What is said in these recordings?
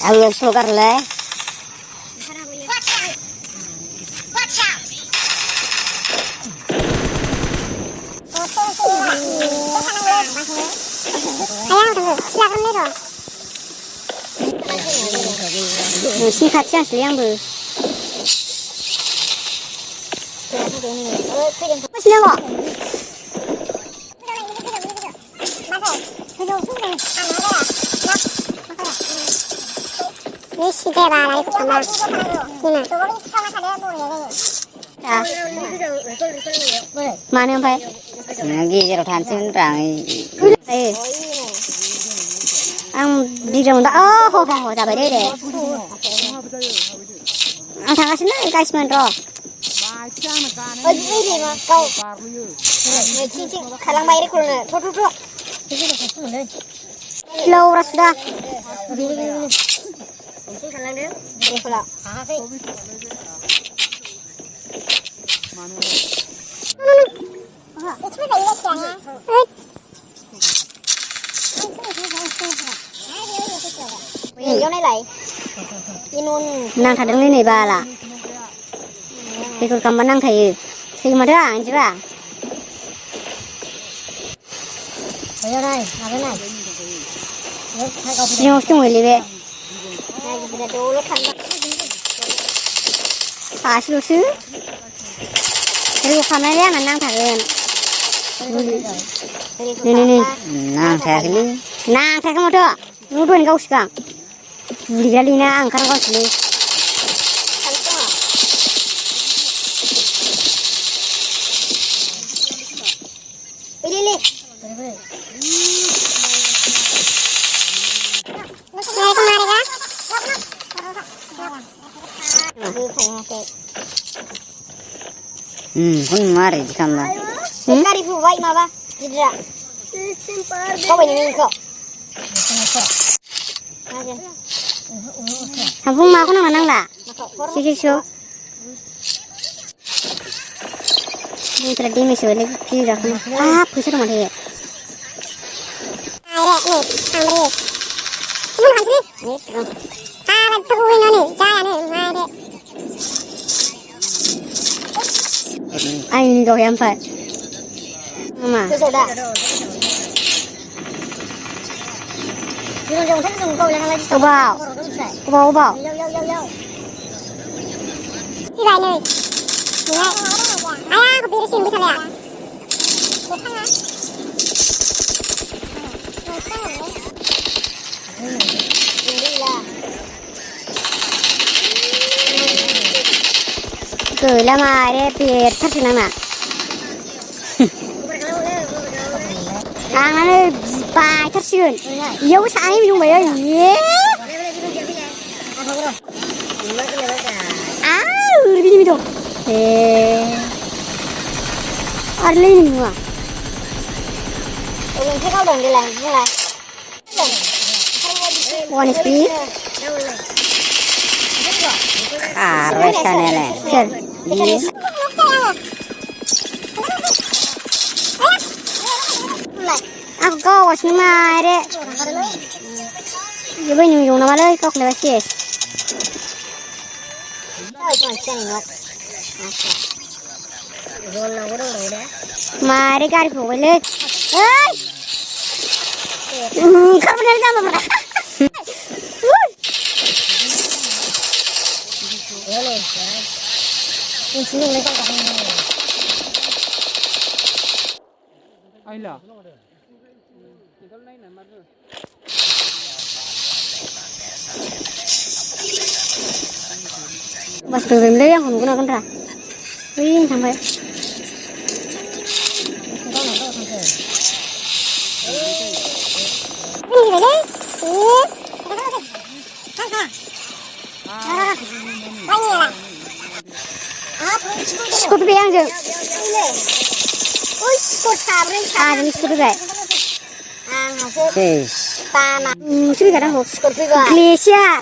Ayo sugar le. Si khát chăng sỉ yang bự. What's new? Ini sih dia balai sama. Mana yang baik? Lagi kalau tansin rang. Ang đi rừng đã ho ra bài đây để ang thằng xin nói cái mình rồi đi đi mà câu này chinh khả năng bay đấy con này thôi lâu ra sudah khả năng đấy được pula itu apa ini jangan Vô này lại. Nàng thật đứng lên này bà là. Thì còn cầm bà năng thì mà đứa chứ à. Vô đây, làm cái này. Vô chung người đi về. Này thì là đồ lúc khăn. Phá sư sư. Cái lúc khăn này là năng thật lên. Ini nàng thật lên. Nàng thật không được. Nuduhin kau sekarang. Ligalina angkar kau sini. Pilih. Pun mari jikam lah. Sekali buat apa? Tidak. Kau ini kau. Thằng Phương mau có năng là siêu ini tadi misalnya lagi kira kan pusat rumah dia ini kau yang empat mama Cô bảo đi lại này ai có biết xin bây giờ nè cười là mà đấy biệt thắt gì năng nè ang ano bài thắt xuyên yếu sáng ấy mình vậy nhé đi đi đâu ăn lên mình à mình thấy cao đường đi làm như này one speed rồi cái này này đi aku kau was ni mai deh. Jadi nyung nama leh kau lewat sih. Mai deh kari kau leh. Kau benar sama mana? Ayla. Bas turun deh yang menggunakan ra. Wih sampai. Ini deh. Skut biang je. Ui skut sabre. Ini skut deh. Tanah. Sini kadang hoax. Glacier.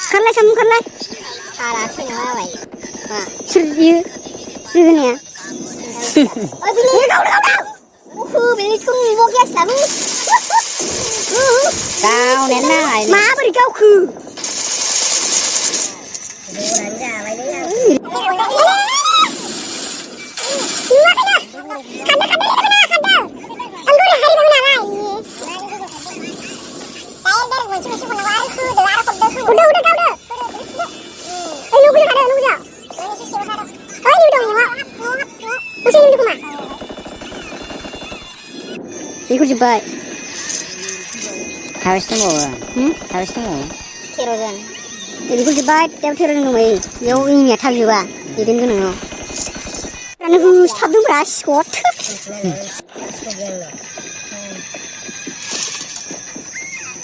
Kerlai sama kerlai. Salah sih nama baik. Serius, serius ni ya. Oh pilih kau. thư bị không vô ghét lắm cao nén lại má beri kau khư Ikut jebak. Harus tunggu. Harus tunggu. Terojan. Jadi ikut jebak, tiap terojan numai. Yo ini ya thal juga. Jadi kan no. Karena gue satu beras kot.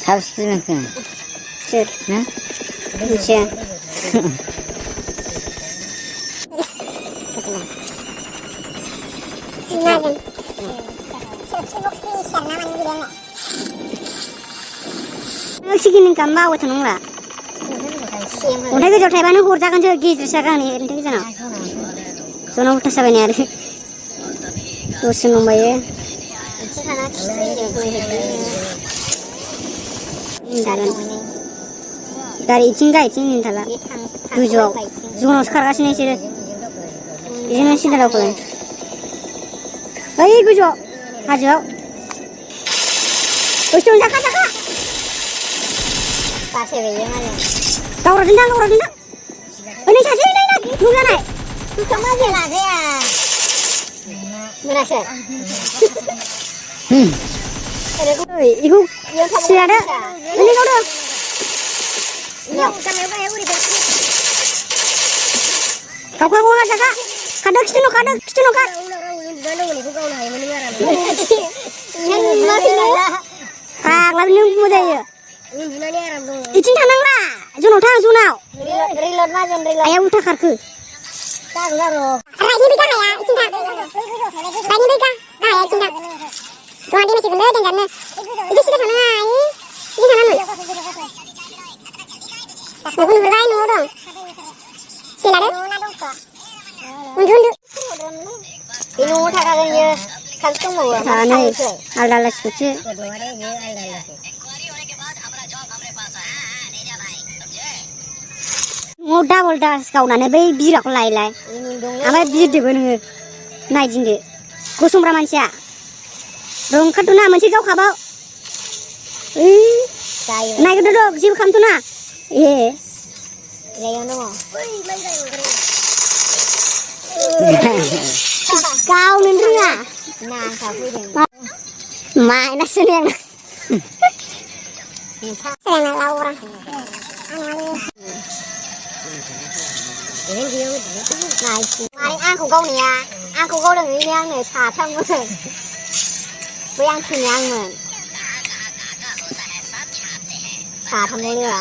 Harus tunggu. Cek. Nah. Bisa. Silakan. Segini gambar buat nungla. Udah ke jauh mana huruf kan jadi gitu sekarang ni, ini kan? Sono udah sampai ni hari. Terus nunggu ya. Dari icingga icing ini thala. Tujuh. Zono sekarang sini sih. Ini sih dah apa? Ayo gujo. Ajo. Usung jaka. Pasir ye mana? Kau orang dendang. Ini saya ini. Nunggu naik. Tu kamu aja lah saya. Berasa. Ibu sudah ada. Ini kau dah. Kau nggak jaga. Kadang situ kan. Lagi ni muda ya. Icin tanang lah. Junau. Reload macam reload. Ayah udah karku. Ini bika ya, icin tak. Tanya bika. Ya icin tak. Tuhan dia masih benda dan jangan. Itu sudah tanang lah. Ini tanang lah. Nak pun berlain orang. Silakan. Untuk. Ini udah kan ya. Kaltung mau. Ane. Alalas kucing. Udah kau nane bay birak lai. Amai bir deh bener. Naik jingge. Kusum ramansia. Rongkat tu na manci kau kabau. Naik duduk jib kam tu na. Layan dong. Kau nendra. Nah, kau pun. Mai nak senang. Senang Laura. Ini dia. Nice. Mari aku kau ni ya. Aku kau dengan ini yang ni cah thang pun. Bukan kenyang pun. Cah thang ni lah.